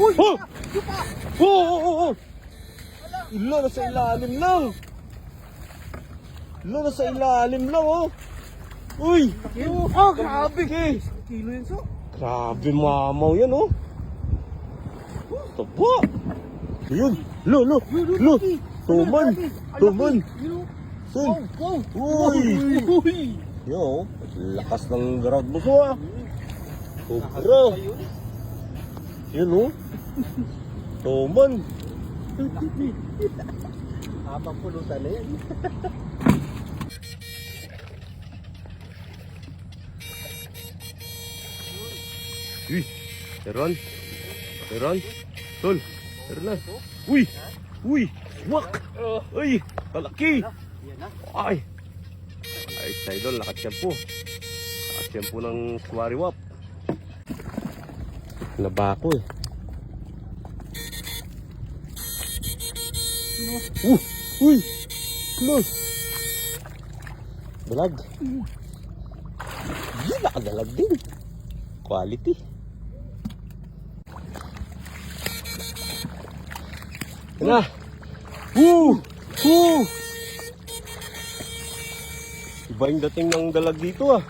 Uy! Oh! Yupa! Oh! Oh! Oh! Oh! Ilo, nasa ilalim lang. Ilo, nasa ilalim lang, oh. Uy! Oh, grabe! Okay. Kilo yun, so. Grabe mamaw yan, oh. Taba. Ayun. Lo. Tuman. Sun. Uy. Uy! Yo, lakas ng ground mo so, ah. Sobra. Yun, oh. Tuman. Habang pulutan na yan. Uy, Teron. Tol, meron na. Uy, wak. Uy, kalaki. Ay, idol, nakatsyempo. Nakatsyempo ng swariwap. Laba ko eh. Uy, close. Dalag. Hindi, nakadalag din. Quality. Na. Iba yung dating ng dalag dito ah.